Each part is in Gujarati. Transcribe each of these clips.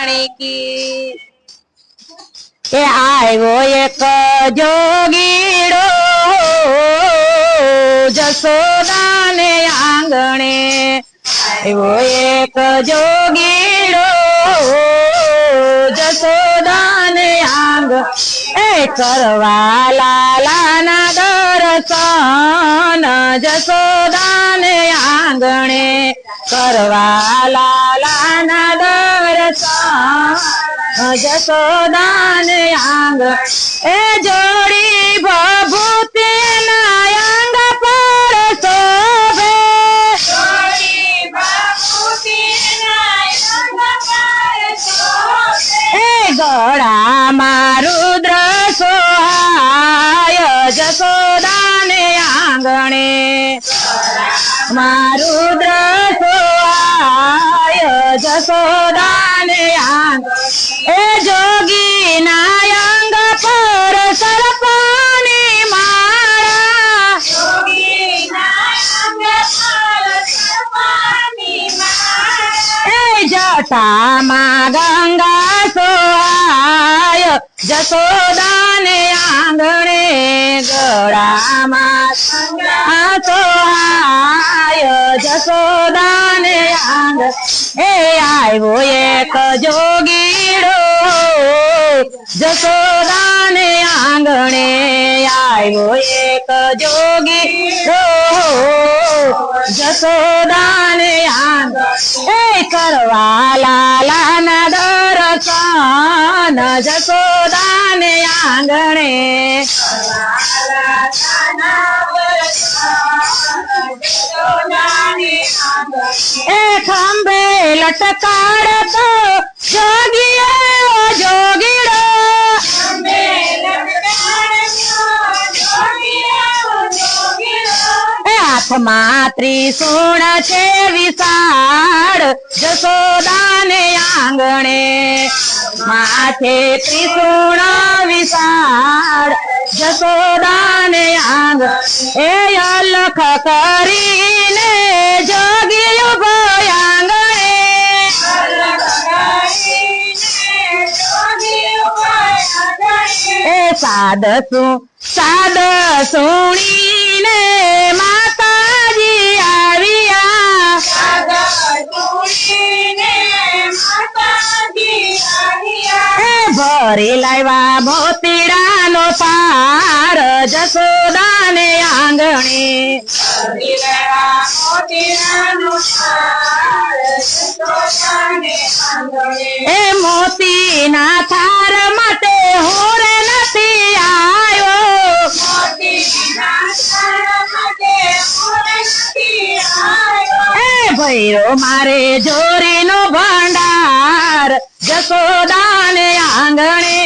રાણી કી કે આવ્યો એક જોગીડો જશોદાને આંગણે આવ્યો એક જોગીડો જશોદાને આંગ એ કરવા લાલાના દર્શન જશોદાને આંગણે કરવા લાલાના દર્શન જશોદાને આંગ એ જોડી ભભૂતિના અંગ પર શોભે એ ગળામાં રુદ્ર સોહાય જશોદાને આંગણે રુદ્ર સોહાય જશોદાને આંગ એ જોગી ના અંગ પર સર્પની માળા એ જટામાં ગંગા સોહાય જશોદાને આંગણે ગળામાં સોહાય જશોદાને આંગ એ આવ્યો એક જોગીડો જશોદાને આંગણે આવ્યો એક જોગીડો જશોદાને આંગ એ કરવા લાલાના દર્શન જશોદાને આંગણે એ ખંભે લટકાડતો જોગીએ જોગીડો એ હાથમાં ત્રિશૂળ છે વિશાળ જશોદાને આંગણે માથે ત્રિશૂળ વિશાળ જશોદાને આંગ એ અલખ કરીને જોગીયો ભયાંગણે એ સાદ સુણીને માતાજી આવ્યા એ ભરી લાવ્યા મોતીડાનો પાર જશોદાને આંગણે એ મોતીના થાર માટે હોરે નથી આવ્યો એ ભૈરો મારે જોરીનો ભંડાર જશોદાને આંગણે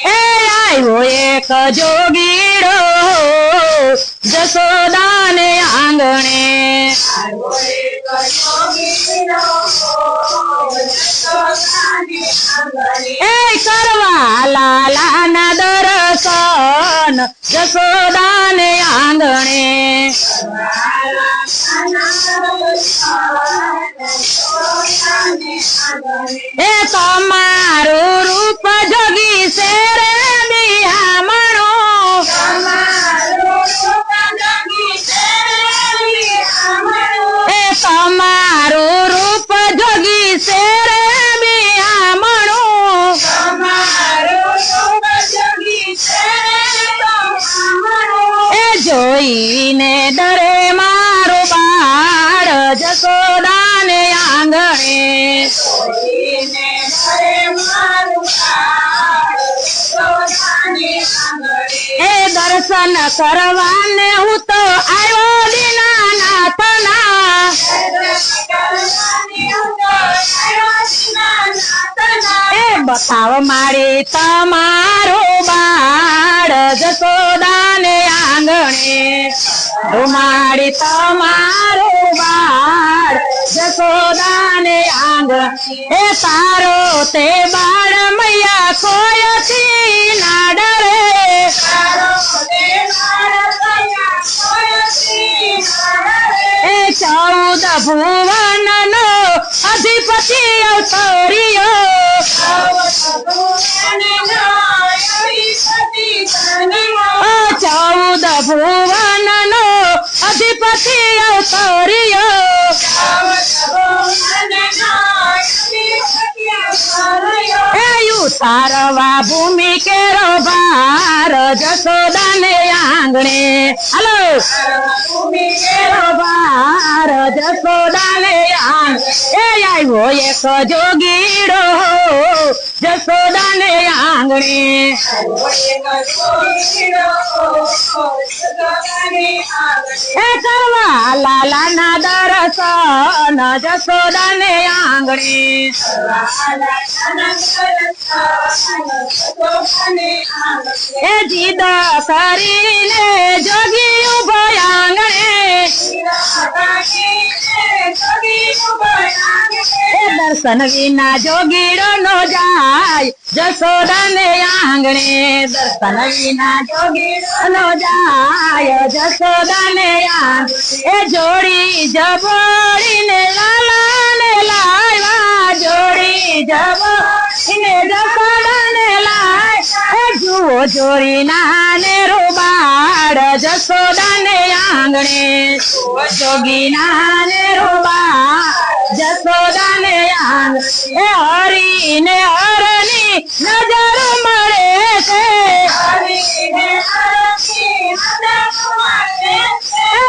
એ આવ્યો એક જોગીડો જશોદાને આંગણે એ કરવા લાલાના દર્શન જશોદાને આંગણે એ તમારું રૂપ જોગી શેરે બિહામણો એ તમારું રૂપ જોગી શેરે બિહામણો એ જોઈને ડરે મારો બાળ જશોદાને આંગણે એ દર્શન કરવાને હું તો આવ્યો દીનાનાથના એ બતાવ મારી તમારો બાળ જશોદાને આંગણે મારી તમારો બાળ જશોદાને આંગ એ તારો તે બાળ મૈયા કોયથી ના ડરે ભુવન નો અધિપતિ અવતર્યો 14 ભુવન નો અધિપતિ અવતર્યો તારવા ભૂમિ કેરો ભાર જશોદાને આંગણે હાલો ભૂમિ કેરો ભાર જશોદાને આંગણે આવ્યો એક જોગીડો જશોદાને આંગણે કરવા લાલાના દર્શન જશોદાને આંગણે એ જીદ કરીને જોગી ઉભો આંગણે દર્શન વિના જોગીડો નો જાય જશોદાને આંગણે દર્શન વિના જોગીડો નો જાય જશોદાને આંગણે એ જોડી જબોડીને લાલાને લાવ્યા જોડી જબોડીને જશોદાને લાવ્યા જુઓ જોડી નાને રૂબાડ જશોદાને આંગણે જોગી નાને રૂબાડ જશોદાને આંગણે હરી ને હરની નજર મળે છે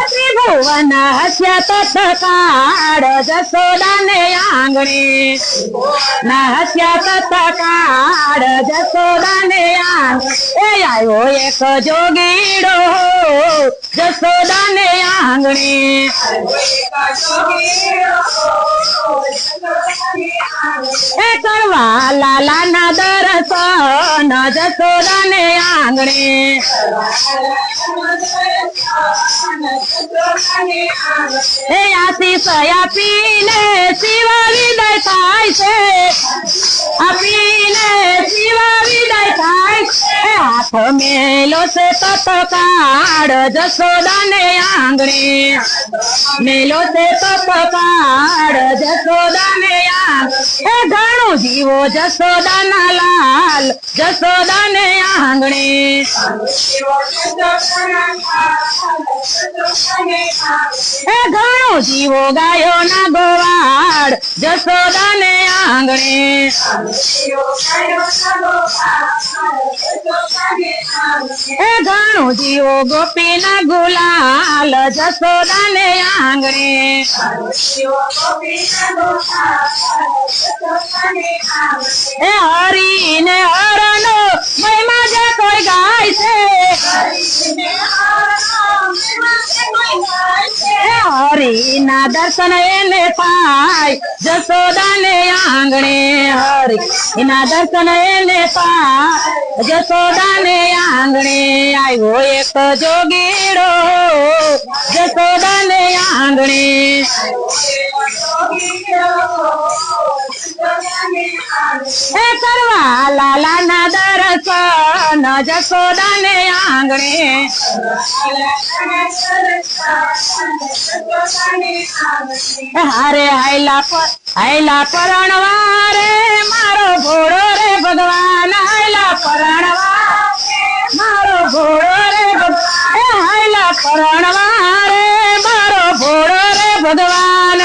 ત્રિભુવન હસ્યા તત્કાળ જશોદાને આંગણે હસ્યા તત્કાળ જશોદાને આંગણે આવ્યો એક જોગીડો જશોદાને આંગણે એ કરવા લાલાના દર્શન જશોદાને આંગણે એ આશીષ આપીને શિવ વિદય થાય છે આપીને શિવ વિદય થાય એ હાથ મેલો છે તત્કાળ જશોદાને આંગણે મેલો છે તત્કાળ જશોદાને આંગણે એ ઘણું જીવો જશોદાના લાલ જશોદાને આંગણે એ ઘણું જીવો ગાયો ના ગોવાળ જશોદાને આંગણે એ ઘણું જીવો ગોપી ના ગુલાલ જશોદાને આંગણે એ હરી ને હરનો મહિમા જે કોઈ ગાય છે હરી ના દર્શન એને થાય જશોદાને આંગણે હરી ના દર્શન એને થાય જશોદાને આંગણે આવ્યો એક જોગીડો જશોદાને આંગણે એ કરવા લાલાના દર્શન જશોદાને આંગણે હારે હાયલા પરણવા રે મારો ઘોડો રે ભગવાન હાયલા પરણવા મારો ઘોડો રે હાયલા પરણવા રે મારો ઘોડો રે ભગવાન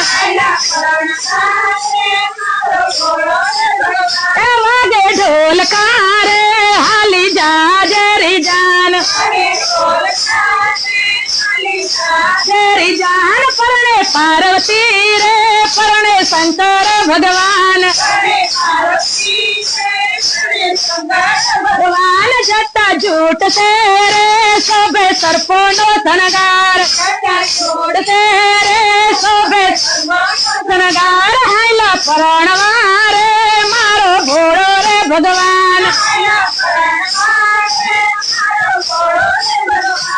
એ વાગે ઢોલકા રે હાલી જાજરી જાન જાન પરણે પાર્વતી રે પરણે શંકર ભગવાન ભગવાન જતા જૂટ છે રે શોભે સર્પો નો શણગાર જૂટ છે રે શોભે શણગાર હાયલા પરણવા રે મારો ઘોડો રે ભગવાન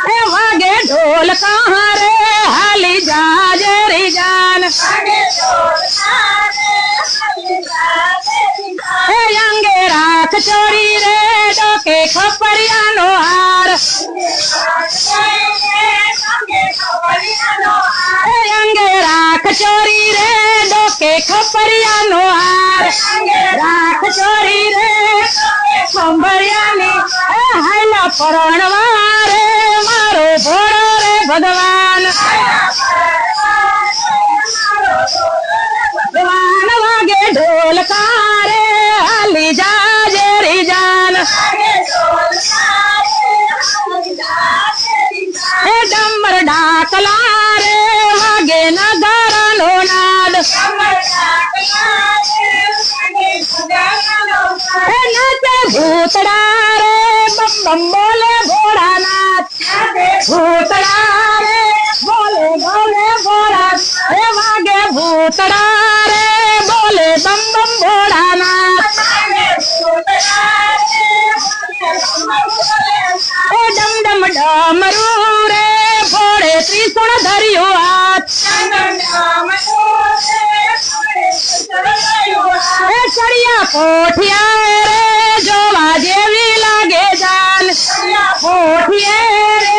એ વાગે ઢોલ કહા રે હાલી જાજરી જાન એ અંગે રાખ ચોરી રે ડોકે ખપરિયાનો હાર એ અંગે રાખ ચોરી હાથ ચોરી રે સંભળ્યાની હાયલા પરણવા રે મારો ભોળો રે ભગવાન ભગવાન વાગે ઢોલકા રે હાલી જાજે રી જાન એ ડમર ડાકલા રે વાગે નગર નો નાદ એ નાચે ભૂતડા રે બમ બમ બોલે ભોળાનાથ ભૂતડા રે બોલે બોલે ભોળાનાથ એ વાગે ભૂતડા રે બોલે બમ બમ ભોળાનાથ એ ડમ ડમ ડમરૂ રે ભોળે ત્રિશુળ ધર્યું હાથ એ ચડિયા કોઠિયા રે જોવા જેવી લાગે જાન કોઠિયે રે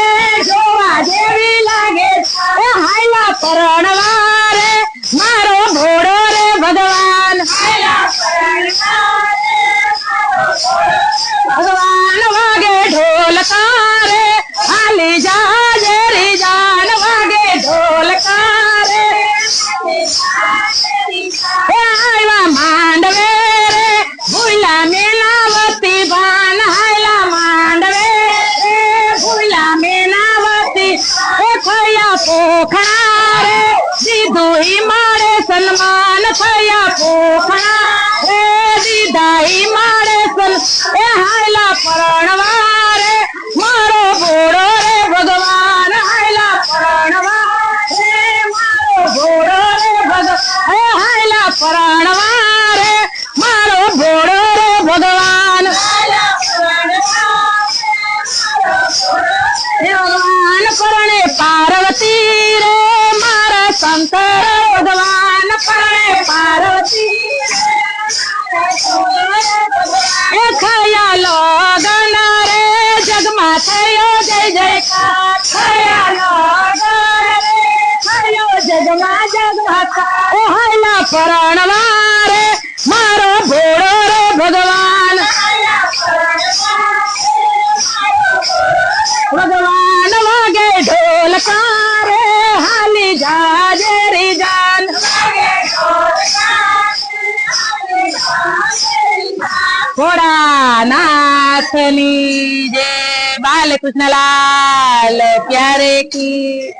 જોવા જેવી લાગે એ હાયલા પરણવા રે મારો ભોળો રે ભગવાન ભગવાન વાગે ઢોલકા રે હાલી જાજે રી જાન વાગે ઢોલકા રે એ આવ્યા માંડવે રે ભૂલા મેનાવતી ભાન હાયલા માંડવે રે ભૂલા મેનાવતી એ થયા પોખણા રે દીધું ઈ મારે સન્માન થયા પોખણા રે દીધા ઈ મારે એ હાયલા પરણવા રે મારો ભોળો રે ભગવાન હાયલા પરણવા રે મારો ભોળો રે ભગવાન એ હાયલા પરણવા રે મારો ભોળો રે ભગવાન ભગવાન પરણે પાર્વતી રે મારા શંકર ભગવાન પરણે પાર્વતી એ ખયા લગન રે જગમાં થયો જય જયકાર ખયા લગન રે થયો જગમાં જગમાં ઓ હાયલા પરણવા રે મારો ભોળો રે ભગવાન ભગવાન વાગે ઢોલકા રે હાલી જાજે રી જાન ભોળાનાથની જય બાલકૃષ્ણલાલ પ્યારે કી